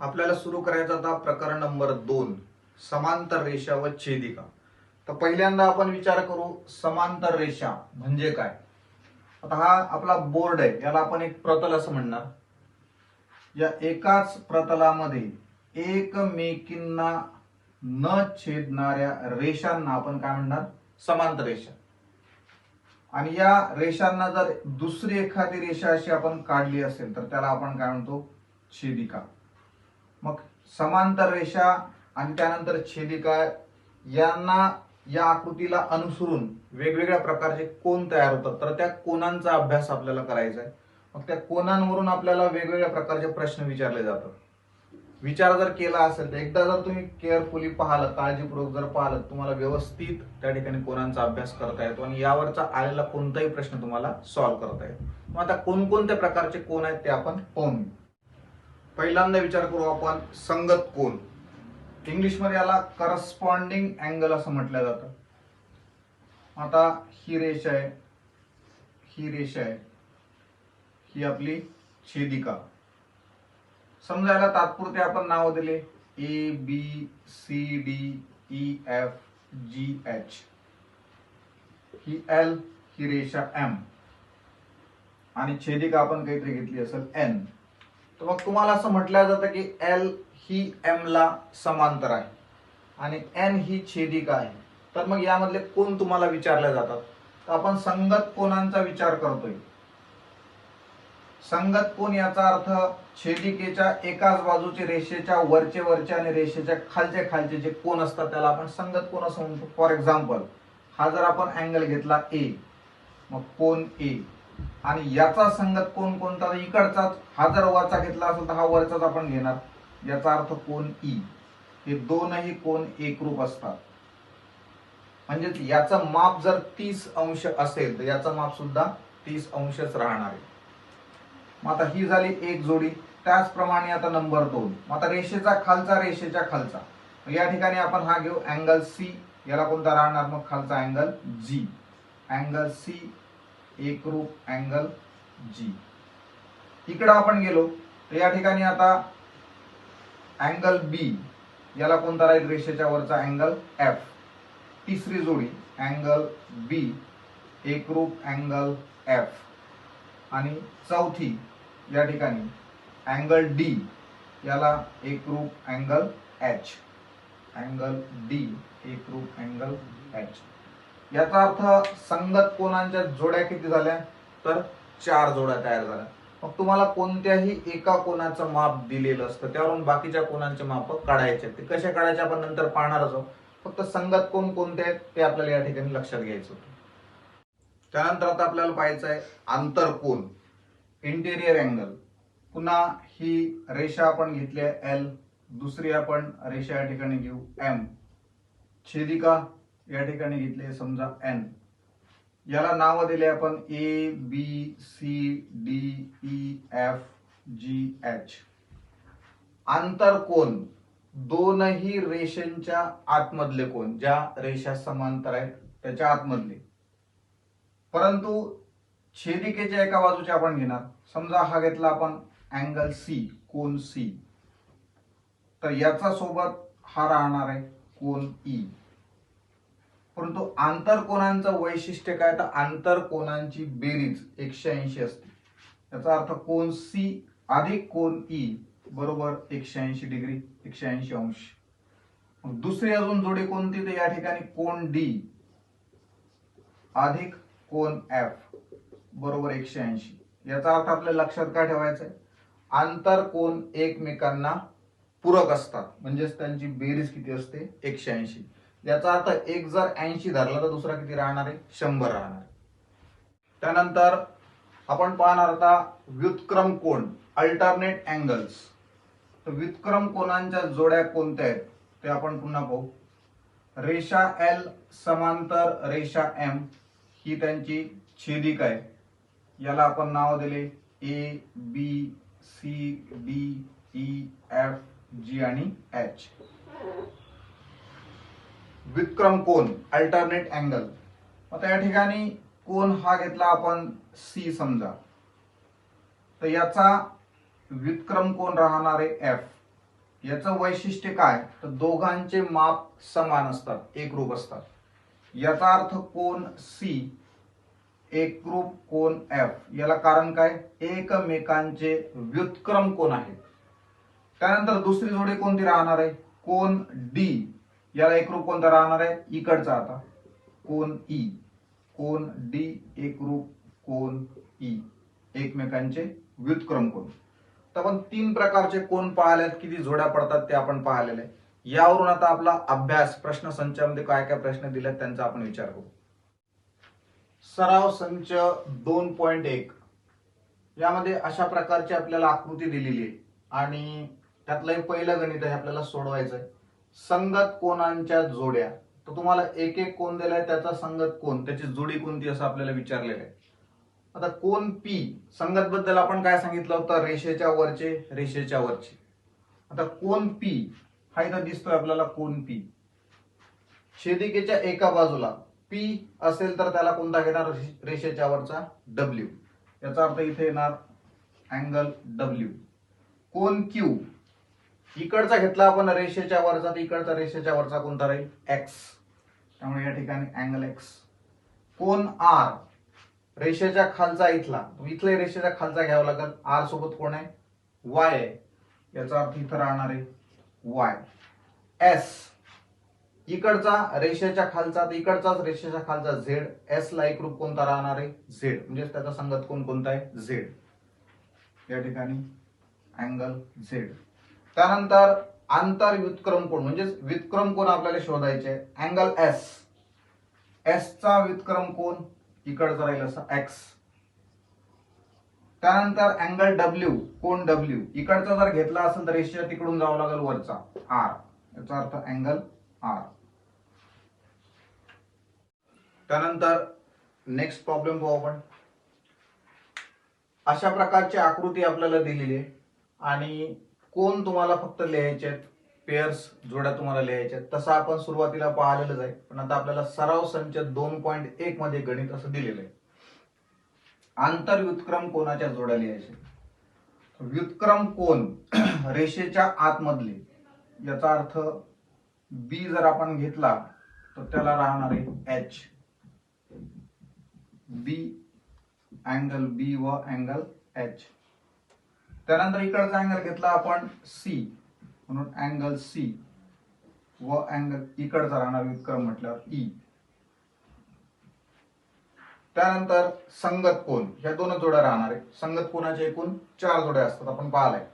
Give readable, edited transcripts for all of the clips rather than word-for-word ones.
आपल्याला सुरू करायचा आता प्रकरण नंबर 2, समांतर रेषा व छेदिका. तर पहिल्यांदा आपण विचार करू समांतर रेषा म्हणजे काय. आता हा आपला बोर्ड आहे, याला आपण एक प्रतल असं म्हणणार. या एकाच प्रतलामध्ये एकमेकींना न छेदणाऱ्या रेषांना आपण काय म्हणणार, समांतर रेषा. आणि या रेषांना जर दुसरी एखादी रेषा अशी आपण काढली असेल तर त्याला आपण काय म्हणतो, छेदिका. मग समांतर रेषा आणि त्यानंतर छेदिका यांना या आकृतीला अनुसरून वेगवेगळ्या प्रकारचे कोन तयार होतात. तर त्या कोनांचा अभ्यास आपल्याला करायचा आहे. मग त्या कोनांवरून आपल्याला वेगवेगळ्या प्रकारचे प्रश्न विचारले जातात. विचार जर केला असेल तर एकदा जर तुम्ही केअरफुली पाहिलं, काळजीपूर्वक जर पाहिलं, तुम्हाला व्यवस्थित त्या ठिकाणी कोनांचा अभ्यास करता येतो आणि यावरचा आलेला कोणताही प्रश्न तुम्हाला सॉल्व्ह करता येतो. मग आता कोणकोणत्या प्रकारचे कोन आहेत ते आपण पाहून. पहिल्यांदा विचार करू आपण संगत कोन. इंग्लिशमध्ये याला करस्पॉन्डिंग अँगल असं म्हटलं जातं. आता ही रेषा आहे, ही रेषा आहे, ही आपली छेदिका. समजा याला तात्पुरते आपण नाव दिले A B C D E F G H. ही एल, ही रेषा एम आणि छेदिका आपण काहीतरी घेतली असेल एन. तर मग तुम्हाला असं म्हटलं जातं की एल ही एम ला समांतर आहे आणि एन ही छेदिका आहे. तर मग यामधले कोन तुम्हाला विचारले जातात. तर आपण संगत कोनांचा विचार करतोय. संगत कोन याचा अर्थ छेदिकेच्या एकाच बाजूचे रेषेच्या वरचे आणि रेषेच्या खालचे जे कोन असतात त्याला आपण संगत कोन असं म्हणतो. फॉर एक्झाम्पल, हा जर आपण अँगल घेतला ए, मग कोन ए, आणि याचा संगत कोन कोणता, इकडचाच. हा जर वरचा घेतला असेल तर हा वरचाच आपण घेणार, याचा अर्थ कोन ई. हे दोनही कोन एकरूप असतात. म्हणजे याचं माप जर 30 अंश असेल तर याचं माप सुद्धा 30 अंशच राहणार आहे. मग आता ही झाली एक जोडी. त्याचप्रमाणे आता नंबर 2, मग आता रेषेचा खालचा रेषेच्या खालचा. या ठिकाणी आपण हा घेऊ अँगल सी, याला कोणता राहणार मग खालचा अँगल जी. अँगल सी एकरूप अँगल जी. इकडे आपण गेलो तर या ठिकाणी आता अँगल बी, याला कोणता राहील रेषेच्या वरचा अँगल एफ. तिसरी जोडी अँगल बी एकरूप अँगल एफ. आणि चौथी या ठिकाणी अँगल डी, याला एकरूप अँगल एच. अँगल डी एकरूप अँगल एच. याचा अर्थ संगत कोनांच्या जोड्या किती झाल्या, तर 4 जोड्या तयार झाल्या. मग तुम्हाला कोणत्याही एका कोनाचं माप दिलेलं असतं, त्यावरून बाकीच्या कोनांचे माप काढायचे. ते कसे काढायचे आपण नंतर पाहणारच आहोत. फक्त संगत कोन कोणते आहेत ते आपल्याला या ठिकाणी लक्षात घ्यायचं होतं. त्यानंतर आता आपल्याला पाहायचं आहे आंतरकोन, इंटेरियर अँगल. पुन्हा ही रेषा आपण घेतली आहे एल, दुसरी आपण रेषा या ठिकाणी घेऊ एम, छेदिका या ठिकाणी घेतली समजा एन. याला नाव दिले आपण A B C D E F G H. आंतरकोन दोनही रेषेच्या आतमधले कोन, ज्या रेषा समांतर आहेत त्याच्या आतमधले. परंतु छेदिकेच्या एका बाजूचे आपण घेणार. समजा हा घेतला आपण अँगल सी, कोन सी, तर याचा सोबत हा राहणार आहे कोन ई. परंतु आंतरकोनांचं वैशिष्ट्य काय, तर आंतरकोनांची बेरीज 180 असते. याचा अर्थ कोन सी अधिक कोन ई बरोबर 180 डिग्री, 180 अंश. दुसरी अजून जोडी कोणती, तर या ठिकाणी कोन डी अधिक कोन एफ बरोबर 180. याचा अर्थ आपल्याला लक्षात काय ठेवायचं आहे, आंतरकोन एकमेकांना पूरक असतात, म्हणजेच त्यांची बेरीज किती असते, 180. याचा अर्थ एक जर 80 धरला तर दुसरा किती राहणार आहे, 100 राहणार. त्यानंतर आपण पाहणार आता व्युत्क्रम कोन, अल्टरनेट अँगल्स. तर व्युत्क्रम कोनांच्या जोड्या कोणत्या आहेत ते आपण पुन्हा पाहू. रेषा एल समांतर रेषा एम, ही त्यांची छेदिका आहे. याला आपण नाव दिले A B C D E F G आणि एच. व्युत्क्रम कोन, अल्टरनेट अँगल. आता या ठिकाणी कोन हा घेतला आपण सी समजा, तर याचा व्युत्क्रम कोन राहणार आहे एफ. याचं वैशिष्ट्य काय, तर दोघांचे माप समान असतात, एकरूप असतात. याचा अर्थ कोन सी एकरूप कोन एफ. याला कारण काय, एकमेकांचे व्युत्क्रम कोन आहेत. त्यानंतर दुसरी जोडी कोणती राहणार आहे, कोन डी. याला एकरूप कोणता राहणार आहे, इकडचा. आता कोन ई, कोन डी एकरूप कोन ई, एकमेकांचे व्युत्क्रम कोन. तर आपण 3 प्रकारचे कोन पाहिलेत, किती जोड्या पडतात ते आपण पाहिलेले आहे. यावरून आता आपला अभ्यास प्रश्न संचामध्ये काय काय प्रश्न दिलेत त्यांचा आपण विचार करू. सराव संच 2.1 यामध्ये अशा प्रकारची आपल्याला आकृती दिलेली आहे आणि त्यातलं एक पहिलं गणित आहे, आपल्याला सोडवायचं आहे. संगत कोनांच्या जोड्या. तर तुम्हाला एक एक कोन दिलाय, त्याचा संगत कोन, त्याची जोडी कोणती असं आपल्याला विचारलेलं आहे. आता कोन पी, संगत बद्दल आपण काय सांगितलं होतं, रेषेच्या वरचे, रेषेच्या वरचे. आता कोन पी हा इथं दिसतोय आपल्याला, कोन पी छेदिकेच्या एका बाजूला पी असेल तर त्याला कोणता घेणार, रेषेच्या वरचा डब्ल्यू. याचा अर्थ इथे येणार अँगल डब्ल्यू. कोन क्यू इकडचा घेतला आपण रेषेच्या वरचा, तर इकडचा रेषेच्या वरचा कोणता राहील, एक्स. त्यामुळे या ठिकाणी अँगल एक्स. कोन आर रेषेच्या खालचा इथला, इथले रेषेच्या खालचा घ्यावा लागेल. आर सोबत कोण आहे, वाय आहे. याचा अर्थ इथं राहणार आहे वाय. एस इकडचा रेषेच्या खालचा, तर इकडचाच रेषेच्या खालचा झेड. एस ला एकरूप कोणता राहणार आहे, झेड. म्हणजे त्याचा संगत कोण कोणता आहे, झेड. या ठिकाणी अँगल झेड. त्यानंतर आंतर व्युत्क्रम कोन, म्हणजे व्युत्क्रम कोन आपल्याला शोधायचे आहे. अँगल एस, एस चा व्युत्क्रम कोन इकडचा राहील असा एक्स. त्यानंतर अँगल डब्ल्यू, कोन डब्ल्यू इकडचा जर घेतला असेल तर रेषेच्या तिकडून जावं लागेल वरचा आर. याचा अर्थ अँगल आर. त्यानंतर नेक्स्ट प्रॉब्लेम पाहू आपण. अशा प्रकारची आकृती आपल्याला दिलेली आहे आणि कोन तुम्हाला फक्त लिहायचे आहेत, पेअर्स जोड्या तुम्हाला लिहायच्या आहेत. तसं आपण सुरुवातीला पाहिलेलंच आहे, पण आता आपल्याला सराव संच 2.1 मध्ये गणित असं दिलेलं आहे. आंतर व्युत्क्रम कोनाच्या जोड्या लिहायच्या. व्युत्क्रम कोन रेषेच्या आतमधले, याचा अर्थ बी जर आपण घेतला तर त्याला राहणार आहे एच. बी अँगल बी व अँगल एच. त्यानंतर इकडचा अँगल घेतला आपण सी, म्हणून अँगल सी व अँगल इकडचा राहणार व्युत्क्रम म्हटल्यावर ई. त्यानंतर संगत कोन, ह्या 2 जोड्या राहणार आहे. संगत कोनाचे एकूण 4 जोड्या असतात, आपण पाहिलाय.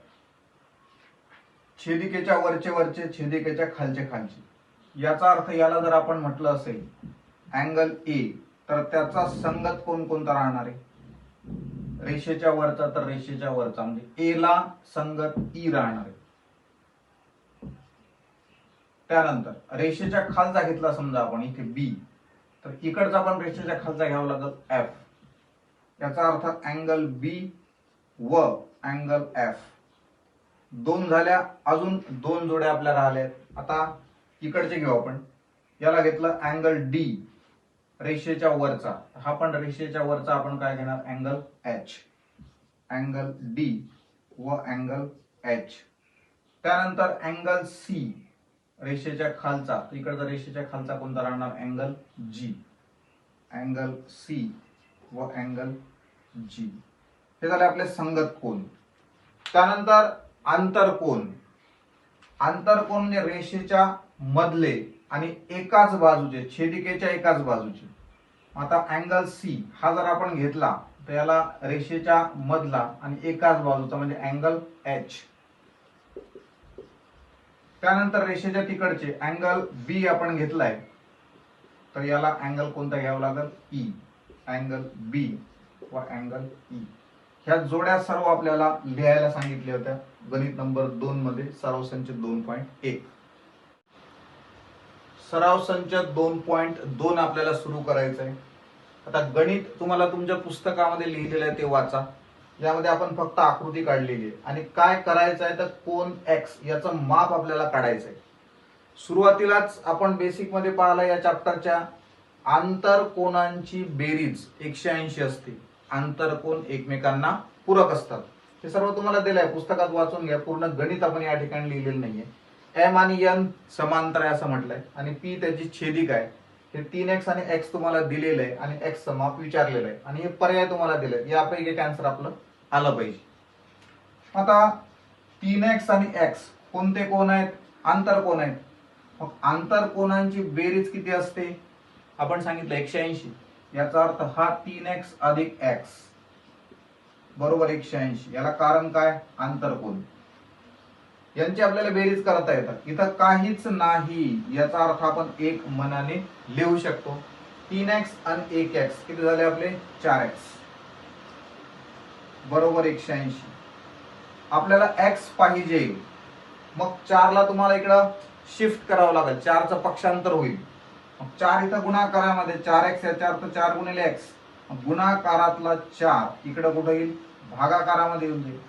छेदिकेच्या वरचे वरचे, छेदिकेच्या खालचे खालचे. याचा अर्थ याला जर आपण म्हटलं असेल अँगल ए, तर त्याचा संगत कोन कोणता राहणार आहे, रेषेच्या वरचा तर रेषेच्या वरचा, म्हणजे ए ला संगत ई राहणार आहे. त्यानंतर रेषेच्या खालचा घेतला समजा आपण इथे बी, तर इकडचा पण रेषेच्या खालचा घ्यावा लागेल एफ. याचा अर्थ अँगल बी व अँगल एफ. 2 झाल्या, अजून 2 जोड्या आपल्या राहिल्या. आता इकडचे घेऊ आपण. याला घेतलं अँगल डी रेषेच्या वरचा, हा पण रेषेच्या वरचा आपण काय घेणार, अँगल एच. अँगल डी व अँगल एच. त्यानंतर अँगल सी रेषेच्या खालचा, इकडचा रेषेच्या खालचा कोणता राहणार, अँगल जी. अँगल सी व अँगल जी. हे झाले आपले संगत कोन. त्यानंतर आंतरकोन. आंतरकोन म्हणजे रेषेच्या मधले आणि एकाच बाजूचे, छेदिकेच्या एकाच बाजूचे. आता अँगल सी हा जर आपण घेतला तर याला रेषेच्या मधला आणि एकाच बाजूचा म्हणजे अँगल एच. त्यानंतर रेषेच्या तिकडचे अँगल बी आपण घेतलाय, तर याला अँगल कोणता घ्यावा लागेल, ई. अँगल बी व अँगल ई. ह्या जोड्या सर्व आपल्याला लिहायला सांगितल्या होत्या गणित नंबर 2 मध्ये, सराव संच 2.1. सराव संच 2.2 आपल्याला सुरू करायचं आहे. आता गणित तुम्हाला तुमच्या पुस्तकामध्ये लिहिलेलं आहे ते वाचा. यामध्ये आपण फक्त आकृती काढलेली आहे आणि काय करायचं आहे तर कोन एक्स याचं माप आपल्याला काढायचं आहे. सुरुवातीलाच आपण बेसिक मध्ये पाहिलं या चॅप्टरच्या, आंतर कोनांची बेरीज 180 असते. आंतरकोन एकमेकांना पूरक असतात. हे सर्व तुम्हाला दिलंय, पुस्तकात वाचून घ्या. पूर्ण गणित आपण या ठिकाणी लिहिलेलं नाहीये. एम आणि एन समांतर आहे असं म्हटलंय आणि पी त्याची छेदिक आहे. हे 3x आणि x तुम्हाला दिलेलं आहे आणि x चं माप विचारलेलं आहे आणि हे पर्याय तुम्हाला दिले. यापैकी एक आन्सर आपलं आलं पाहिजे. आता 3x आणि x कोणते कोण आहेत? आंतर कोण आहेत. मग आंतर कोणांची बेरीज किती असते? आपण सांगितलं 180. याचा अर्थ हा 3x अधिक x बरोबर 180. याला कारण काय? आंतरकोन. यांची आपल्याला बेरीज करता येतात. इथं काहीच नाही याचा अर्थ आपण एक मनाने लिहू शकतो. 3x आणि 1x किती झाले आपले? 4x बरोबर 180. आपल्याला x पाहिजे, मग 4 ला तुम्हाला इकडं शिफ्ट करावं लागेल. 4 चं पक्षांतर होईल. मग 4 इथं गुणाकारामध्ये 4x याचा अर्थ 4 गुणिले x. गुणाकारातला 4 इकडे कुठे येईल? भागाकारामध्ये येऊन जाईल.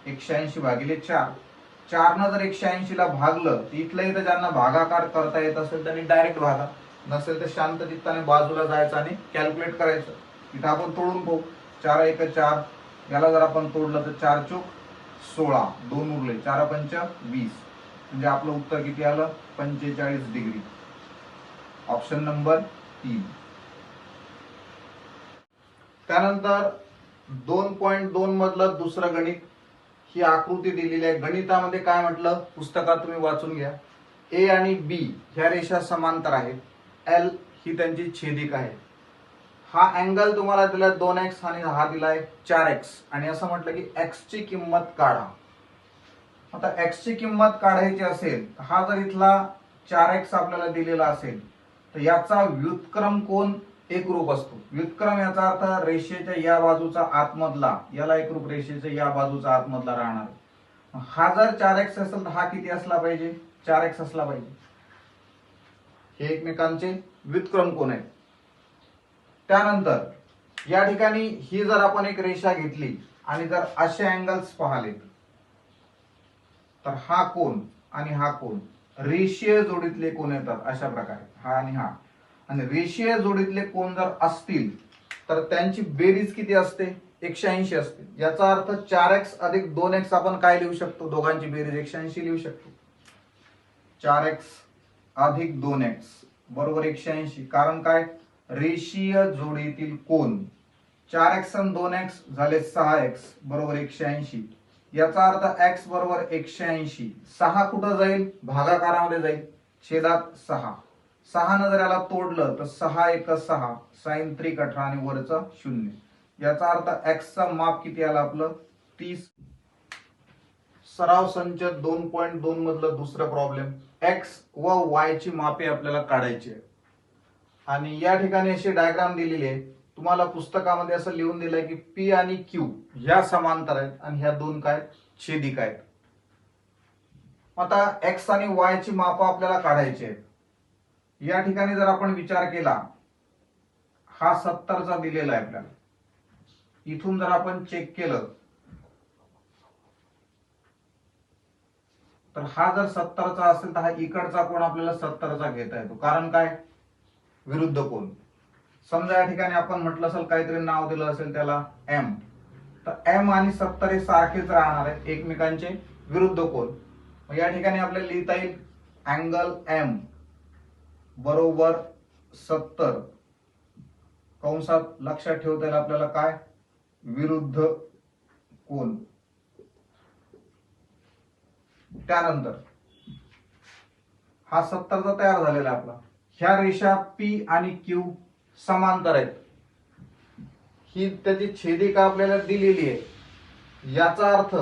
180 भागिले 4. 4 न जर 180 ला भागलं तर इथल्या इथं ज्यांना भागाकार करता येत असेल त्यांनी डायरेक्ट भागा, नसेल तर शांत चित्ताने बाजूला जायचं आणि कॅल्क्युलेट करायचं. इथं आपण तोडून पाहू. 4 1 4. याला जर आपण तोडलं तर 4 चोक 16, 2 उरले, 4 पंच 20. म्हणजे आपलं उत्तर किती आलं? 45 डिग्री. Option number 3. त्यानंतर 2.2 मधलं दुसरं गणित. ही आकृती दिलेली आहे. गणितामध्ये काय म्हटलं? पुस्तकात तुम्ही वाचून घ्या. ए आणि बी ह्या रेषा समांतर आहेत. एल ही त्यांची छेदिक आहे. हा अँगल तुम्हाला दिलाय 2x आणि हा दिलाय 4x आणि असं म्हटलं की x ची किंमत काढा. आता x ची किंमत काढायची असेल, हा जर इथला 4x आपल्याला दिलेला असेल तर याचा व्युत्क्रम कोण एकरूप असतो. व्युत्क्रम याचा अर्थ रेषेच्या या बाजूचा आतमधला, याला एकरूप रेषेच्या या बाजूचा आतमधला राहणार. हा जर 4x असेल तर हा किती असला पाहिजे? 4x असला पाहिजे. हे एकमेकांचे व्युत्क्रम कोण आहेत. त्यानंतर या ठिकाणी ही जर आपण एक रेषा घेतली आणि जर असे अँगल्स पाहिले तर हा कोण आणि हा कोण रेषीय जोडीतले कोण येतात अशा प्रकारे, हा आणि हा. आणि रेषीय जोडीतले कोण जर असतील तर त्यांची बेरीज किती असते? 180 असते. याचा अर्थ 4x अधिक 2x आपण काय लिहू शकतो? दोघांची बेरीज 180 लिहू शकतो. 4x अधिक 2x बरोबर 180. कारण काय? रेषीय जोडीतील कोण. 4x आणि 2x झाले 6x बरोबर 180. याचा अर्थ x बरोबर 180. 6 कुठं जाईल? भागाकारामध्ये जाईल. छेदात 6. 6 न जर याला तोडलं तर 6 1 6 sin 3 18 आणि वरचा 0. याचा अर्थ x चा माप किती आला आपलं? 30. सराव संच 2.2 मधलं दुसरं प्रॉब्लेम. x व y ची मापे आपल्याला काढायची आहे आणि या ठिकाणी अशी डायग्राम दिलेली आहे. तुम्हाला पुस्तकामध्ये असं लिहून दिलंय की P आणि Q ह्या समांतर आहेत आणि ह्या दोन काय? छेदिक आहेत. आता x आणि y ची माप आपल्याला काढायची आहेत. या ठिकाणी जर आपण विचार केला, हा 70 चा दिलेला आहे आपल्याला. इथून जर आपण चेक केलं तर हा जर 70 चा असेल तर हा इकडचा कोण आपल्याला 70 चा घेता येतो. कारण काय? विरुद्ध कोण. समजा या ठिकाणी आपण म्हटलं असेल, काहीतरी नाव दिलं असेल त्याला m, तर m आणि 70 हे सारखेच राहणार आहेत, एकमेकांचे विरुद्ध कोण. मग या ठिकाणी आपल्याला लिहिता येईल अँगल m बरोबर 70 कंसात लक्षात ठेवता येईल आपल्याला काय? विरुद्ध कोण. त्यानंतर हा 70 चा तयार झालेला आपला. ह्या रेषा P आणि Q समांतर आहेत. ही त्याची छेदिका आपल्याला दिलेली आहे. याचा अर्थ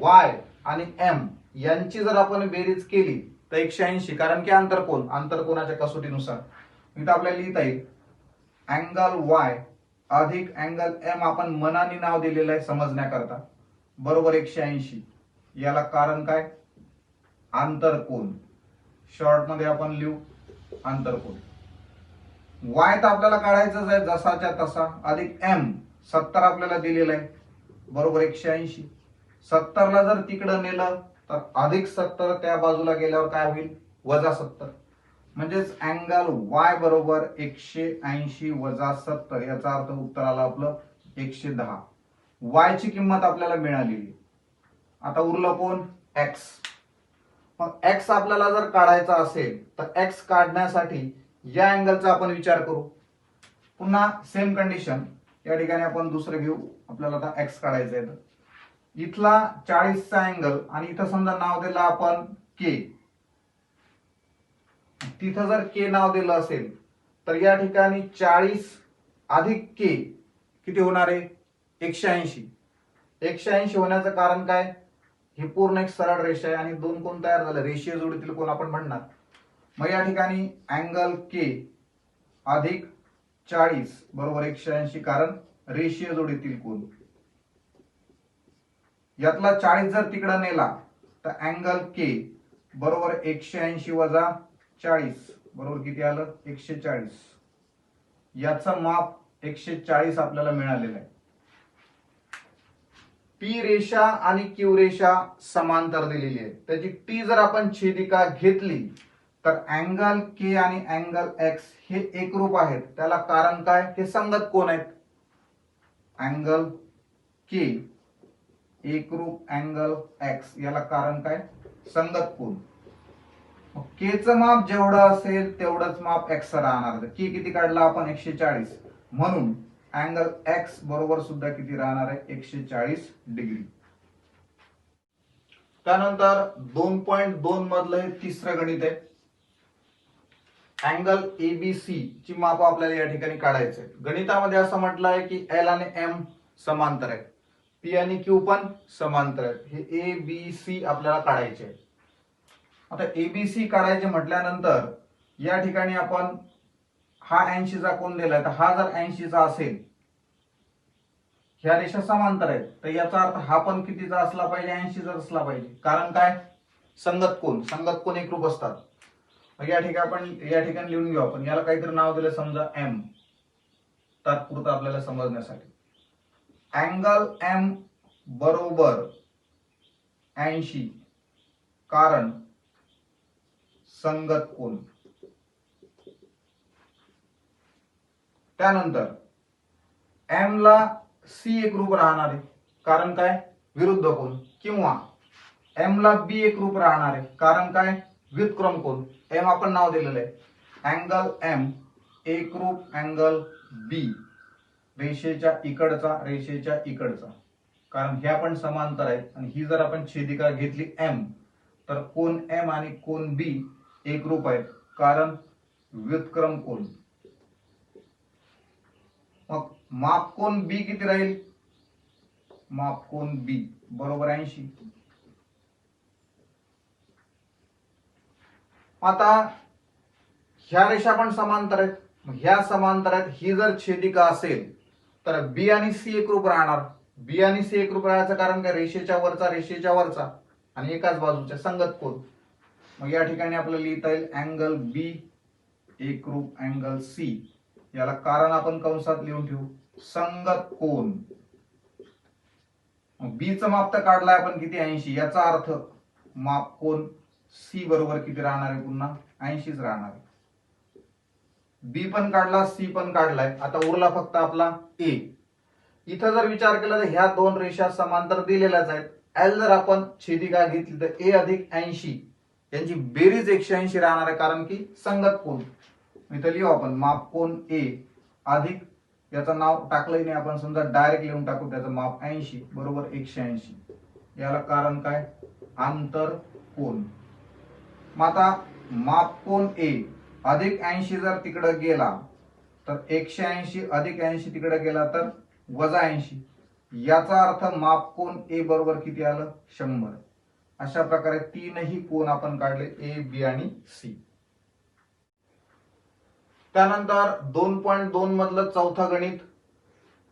y आणि m यांची जर आपण बेरीज केली तर 180. कारण की आंतरकोनाच्या कसोटीनुसार इथं आपल्याला लिहिता येईल अँगल y अधिक अँगल m, आपण मनाने नाव दिलेलं आहे समजण्याकरता, बरोबर 180. याला कारण काय? आंतरकोन. शॉर्ट मध्ये आपण लिहू आंतरकोन. y तर आपल्याला काढायचंच आहे जसाच्या तसा, अधिक m 70 आपल्याला दिलेलं आहे बरोबर 180. 70 ला जर तिकडं नेलं तर अधिक 70 त्या बाजूला गेल्यावर काय होईल? वजा 70. म्हणजेच अँगल y बरोबर 180 वजा 70. याचा अर्थ उत्तर आलं आपलं 110. y ची किंमत आपल्याला मिळालेली. आता उरलं कोण? एक्स. मग एक्स आपल्याला जर काढायचा असेल तर एक्स काढण्यासाठी या अँगलचा आपण विचार करू. पुन्हा सेम कंडिशन, या ठिकाणी आपण दुसरं घेऊ. आपल्याला आता एक्स काढायचं आहे तर इथला 40चा अँगल आणि इथं समजा नाव दिलं आपण के. तिथं जर के नाव दिलं असेल तर या ठिकाणी 40 अधिक के किती होणार आहे? 180. 180 होण्याचं कारण काय? ही पूर्ण एक सरळ रेषा आहे आणि दोन कोण तयार झाले? रेषीय जोडीतील कोण आपण म्हणणार. मग या ठिकाणी अँगल के अधिक 40 बरोबर 180, कारण रेषीय जोडीतील कोण. यातला 40 जर तिकडे नेला तर अँगल के बरोबर 180 वजा 40 बरोबर किती आलं? 140. याचं माप 140 आपल्याला मिळालेलं आहे. पी रेषा आणि क्यू रेषा समांतर दिलेली आहे. त्याची टी जर आपण छेदिका घेतली तर अँगल के आणि अँगल एक्स हे एकरूप आहेत. त्याला कारण काय? हे संगत कोण आहेत. अँगल के एकरूप अँगल एक्स, याला कारण काय? संगत कोण. के चं माप जेवढं असेल तेवढंच माप एक्स राहणार. के किती काढला आपण? 140. म्हणून अँगल एक्स बरोबर सुद्धा किती राहणार आहे? 140 डिग्री. त्यानंतर 2.2 मधलं हे तिसरं गणित आहे. अँगल एबीसी ची माप आपल्याला या ठिकाणी काढायचं आहे. गणितामध्ये असं म्हटलं आहे की एल आणि एम समांतर आहेत, पी आणि क्यू पण समांतर आहेत. हे ए बी सी आपल्याला काढायचे आहे. आता एबीसी काढायचे म्हटल्यानंतर या ठिकाणी आपण हा 80चा कोण दिलाय, तर हा जर 80चा असेल, ह्या रेषा समांतर आहेत, तर याचा अर्थ हा पण कितीचा असला पाहिजे? 80चा असला पाहिजे. कारण काय? संगत कोण. संगत कोण एकरूप असतात. या ठिकाणी लिहून घेऊ आपण. याला काहीतरी नाव दिलं समजा एम, तात्पुरतं आपल्याला समजण्यासाठी. अँगल एम बरोबर 80 कारण संगत कोण. त्यानंतर एम ला सी एकरूप राहणार आहे, कारण काय? विरुद्ध कोण. किंवा एम ला बी एकरूप राहणार आहे, कारण काय? व्युत्क्रम कोण. एम आपण नाव दिलेलं आहे. अँगल एम एकरूप अँगल बी, रेषेच्या इकडचा रेषेच्या इकडचा, कारण ह्या पण समांतर आहेत. आणि ही जर आपण छेदिका घेतली एम, तर कोण एम आणि कोण बी एकरूप आहेत, कारण व्युत्क्रम कोण. मग माप कोण बी किती राहील? माप कोण बी बरोबर 80. आता ह्या रेषा पण समांतर आहेत. ह्या समांतर आहेत. ही जर छेदिका असेल तर बी आणि सी एकरूप राहणार. बी आणि सी एकरूप राहायचं कारण काय? रेषेच्या वरचा आणि एकाच बाजूच्या संगत कोण. मग या ठिकाणी आपल्याला लिहिता येईल अँगल बी एकरूप अँगल सी. याला कारण आपण कंसात लिहून ठेवू, संगत कोण. बी चं माप तर काढलाय आपण किती? 80. याचा अर्थ माप कोण सी बरोबर किती राहणार आहे? पुन्हा 80च राहणार आहे. बी पण काढला, सी पण काढलाय. आता उरला फक्त आपला ए. इथं जर विचार केला तर ह्या दोन रेषा समांतर दिलेल्याच आहेत. एल जर आपण छेदिका घेतली तर ए अधिक 80 यांची बेरीज 180 राहणार आहे, कारण की संगत कोण. इथं लिहू आपण माप कोण ए अधिक, याचं नाव टाकलंय नाही आपण, समजा डायरेक्ट लिहून टाकू, त्याचं माप 80 बरोबर 180. याला कारण काय? आंतर कोण. मग आता माप कोण ए अधिक 80 जर तिकडे गेला तर 180 अधिक 80 तिकडे गेला तर वजा 80. याचा अर्थ माप कोण ए बरोबर किती आलं? 100. अशा प्रकारे तीनही कोण आपण काढले, ए बी आणि सी. त्यानंतर 2.2 मधलं चौथं गणित.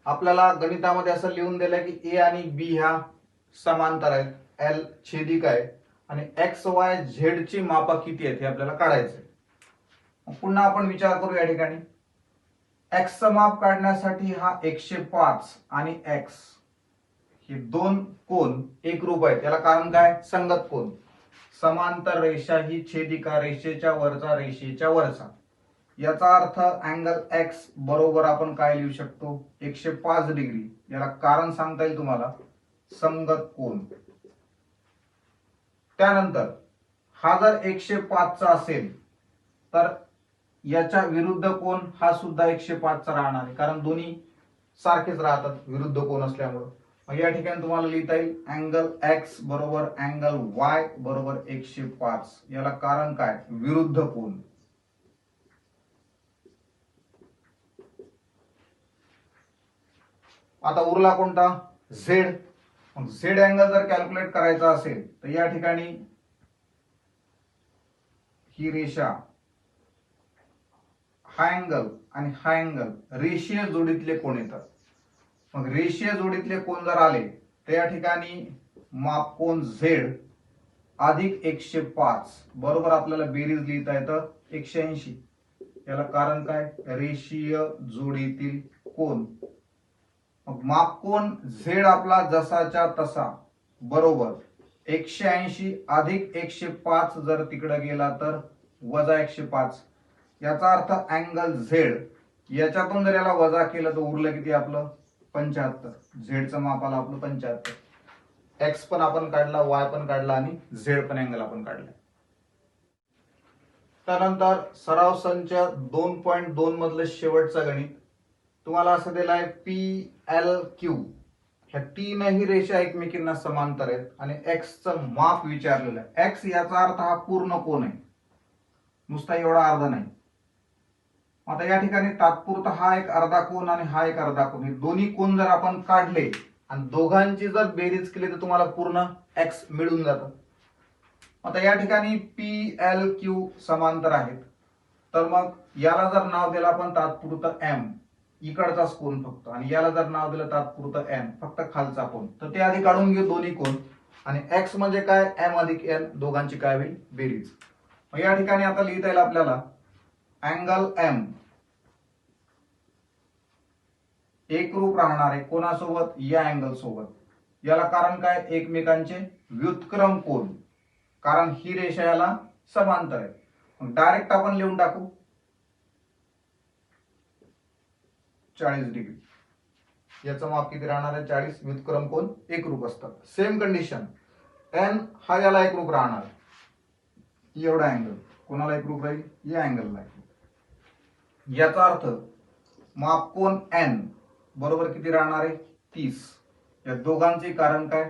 आपल्याला गणितामध्ये असं लिहून दिलंय की ए आणि बी ह्या समांतर आहेत, एल छेदिका आहे आणि एक्स वाय झेड ची मापा किती आहेत हे आपल्याला काढायचंय. पुन्हा आपण विचार करू. या ठिकाणी एक्स चं माप काढण्यासाठी हा 105 आणि एक्स हे दोन कोण एकरूप आहेत. याला कारण काय? संगत कोण. समांतर रेषा ही छेदिका रेषेच्या वरचा. याचा अर्थ अँगल एक्स बरोबर आपण काय लिहू शकतो? 105 डिग्री. याला कारण सांगता येईल तुम्हाला संगत कोण. त्यानंतर हा जर 105 चा असेल तर याच्या विरुद्ध कोण हा सुद्धा 105 चा राहणार आहे, कारण दोन्ही सारखेच राहतात विरुद्ध कोण असल्यामुळे. मग या ठिकाणी तुम्हाला लिहिता येईल अँगल एक्स बरोबर अँगल वाय बरोबर 105. याला कारण काय? विरुद्ध कोण. आता उरला कोणता? झेड. मग झेड अँगल जर कॅल्क्युलेट करायचा असेल तर या ठिकाणी ही रेषा, हा अँगल आणि हा अँगल रेषीय जोडीतले कोण येतात. मग रेषीय जोडीतले कोण जर आले तर या ठिकाणी मापकोन झेड अधिक 105 बरोबर आपल्याला बेरीज लिहिता येतं 180. याला कारण काय? रेषीय जोडीतील कोण. मग मापकोन झेड आपला जसाच्या तसा बरोबर 180 अधिक 105 जर तिकडे गेला तर वजा 105. याचा अर्थ अँगल झेड याच्यातून जर याला वजा केलं तर उरलं किती आपलं? 75. झेडचं माप आलं आपलं 75. एक्स पण आपण काढला, वाय पण काढला आणि झेड पण अँगल आपण काढला. त्यानंतर सराव संच 2.2 मधलं शेवटचं गणित तुम्हाला असं दिलं आहे पी एल क्यू. ह्या तीनही रेषा एकमेकींना समांतर आहेत आणि एक्सचं माप विचारलेलं आहे. एक्स याचा अर्थ हा पूर्ण कोन आहे, नुसता एवढा अर्धा नाही. आता या ठिकाणी तात्पुरता हा एक अर्धा कोन आणि हा एक अर्धा कोन, हे दोन्ही कोन जर आपण काढले आणि दोघांची जर बेरीज केली तर तुम्हाला पूर्ण एक्स मिळून जातं. आता या ठिकाणी पी एल क्यू समांतर आहेत, तर मग याला जर नाव दिलं आपण तात्पुरतं एम, इकडचाच कोन फक्त, आणि याला जर नाव दिलं तात्पुरतं एन, फक्त खालचा कोन, तर ते आधी काढून घेऊ दोन्ही कोन. आणि एक्स म्हणजे काय? एम अधिक एन, दोघांची काय होईल? बेरीज. मग या ठिकाणी आता लिहिता येईल आपल्याला अँगल एम एकरूप राहणार आहे कोणासोबत? या अँगल सोबत. याला कारण काय? एकमेकांचे व्युत्क्रम कोन, कारण ही रेषा याला समांतर आहे. मग डायरेक्ट आपण लिहून टाकू 40 डिग्री. याचं माप किती राहणार आहे? 40. व्युत्क्रम कोन एकरूप असतात. सेम कंडिशन एन हा याला एकरूप राहणार, एवढा अँगल कोणाला एकरूप राहील? या अँगलला. याचा अर्थ मापकोन एन बरोबर किती राहणार आहे? 30. या दोघांचे कारण काय?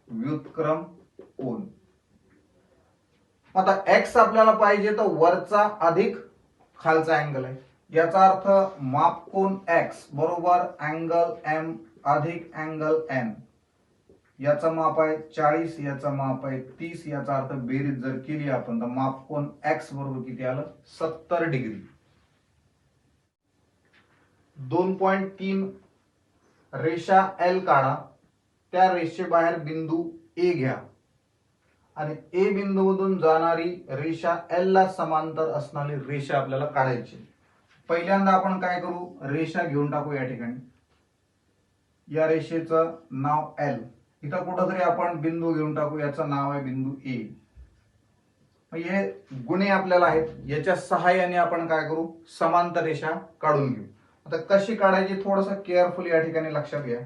व्युत्क्रम कोन. आता एक्स आपल्याला पाहिजे तर वरचा अधिक खालचा अँगल आहे. याचा अर्थ मापकोन एक्स बरोबर अँगल एम अधिक अँगल एन. याचं माप आहे 40, याचं माप आहे 30. याचा अर्थ बेरीज जर केली आपण तर मापकोन एक्स बरोबर किती आलं? 70 डिग्री. 2.3 रेषा एल काढा, त्या रेषेबाहेर बिंदू ए घ्या आणि ए बिंदूमधून जाणारी रेषा एल ला समांतर असणारी रेषा आपल्याला काढायची. पहिल्यांदा आपण काय करू? रेषा घेऊन टाकू. या ठिकाणी या रेषेचं नाव एल, इथं कुठंतरी आपण बिंदू घेऊन टाकू, याचं नाव आहे बिंदू ए. हे गुणे आपल्याला आहेत, याच्या सहाय्याने आपण काय करू? समांतर रेषा काढून घेऊ. आता कशी काढायची थोडंसं केअरफुली या ठिकाणी लक्षात घ्या.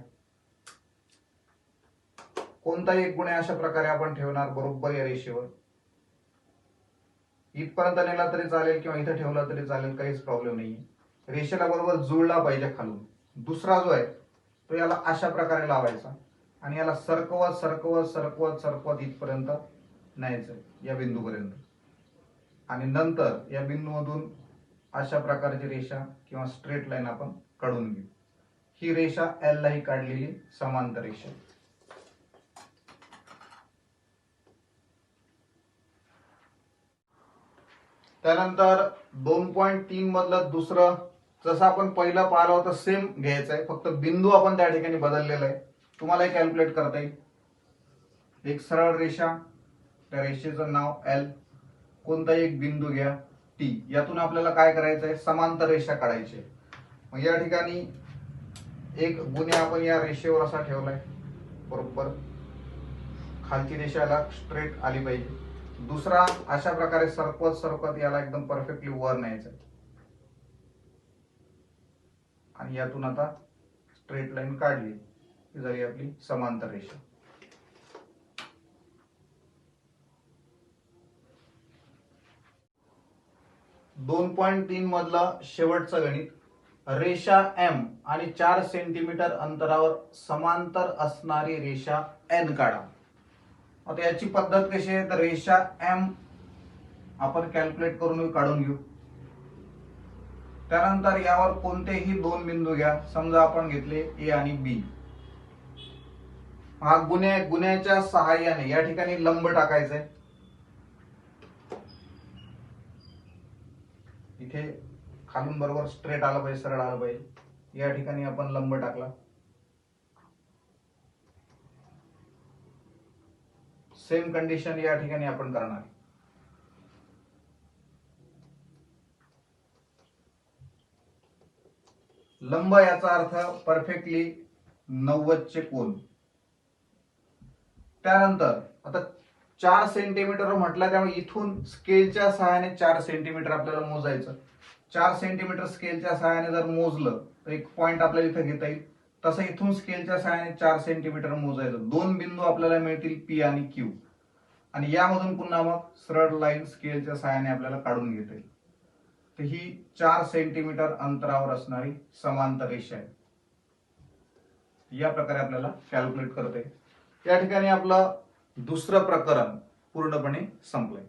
कोणताही एक गुणे अशा प्रकारे आपण ठेवणार बरोबर या रेषेवर. इथपर्यंत नेला तरी चालेल किंवा इथं ठेवला तरी चालेल, काहीच प्रॉब्लेम नाही. रेषेला बरोबर जुळला पाहिजे खालून. दुसरा जो आहे तो याला अशा प्रकारे लावायचा आणि याला सरकवत सरकवत सरकवत सरकवत इथपर्यंत न्यायचं या बिंदूपर्यंत, आणि नंतर या बिंदूमधून अशा प्रकारची रेषा किंवा स्ट्रेट लाईन आपण काढून घेऊ. ही रेषा एल लाही काढलेली समांतर रेषा. त्यानंतर 2.3 मधलं दुसरं, जसं आपण पहिलं पाहिलं होतं सेम घ्यायचं आहे, फक्त बिंदू आपण त्या ठिकाणी बदललेला आहे. तुम्हाला कॅल्क्युलेट करता येईल. एक सरळ रेषा, त्या रेषेचं नाव एल, कोणताही एक बिंदू घ्या टी, यातून आपल्याला काय करायचं आहे? समांतर रेषा काढायची. मग या ठिकाणी एक गुणे आपण या रेषेवर असा ठेवलाय, बरोबर खालची रेषाला स्ट्रेट आली पाहिजे. दुसरा अशा प्रकारे सरकवत सरकवत याला एकदम परफेक्टली वर न्यायचं आणि यातून आता स्ट्रेट लाईन काढली की झाली आपली समांतर रेषा. 2.3 मधलं शेवटचं गणित, रेषा एम आणि 4 सेंटीमीटर अंतरावर समांतर असणारी रेषा एन काढा. आता याची पद्धत कशी आहे, तर रेषा एम आपण कॅल्क्युलेट करून काढून घेऊ. त्यानंतर यावर कोणतेही दोन बिंदू घ्या. समजा आपण घेतले ए आणि बी. हा गुन्ह्याच्या सहाय्याने या ठिकाणी लंब टाकायचा आहे. इथे खालून बरोबर स्ट्रेट आलं पाहिजे, सरळ आलं पाहिजे. या ठिकाणी आपण लंब टाकला. सेम कंडिशन या ठिकाणी आपण करणार. लंब याचा अर्थ परफेक्टली 90 चे कोन. त्यानंतर आता 4 सेंटीमीटर म्हटलं, त्यामुळे इथून स्केलच्या सहाय्याने 4 सेंटीमीटर आपल्याला मोजायचं. 4 सेंटीमीटर स्केलच्या सहाय्याने जर मोजलं तर एक पॉइंट आपल्याला इथं घेता येईल. तसं इथून स्केलच्या सहाय्याने 4 सेंटीमीटर मोजायचं. दोन बिंदू आपल्याला मिळतील पी आणि क्यू, आणि यामधून पुन्हा मग सरळ लाईन स्केलच्या सहाय्याने आपल्याला काढून घेता येईल. तर ही 4 सेंटीमीटर अंतरावर असणारी समांतर रेषा आहे. या प्रकारे आपल्याला कॅल्क्युलेट करता येईल. या ठिकाणी आपलं दुसरं प्रकरण पूर्णपणे संपलंय.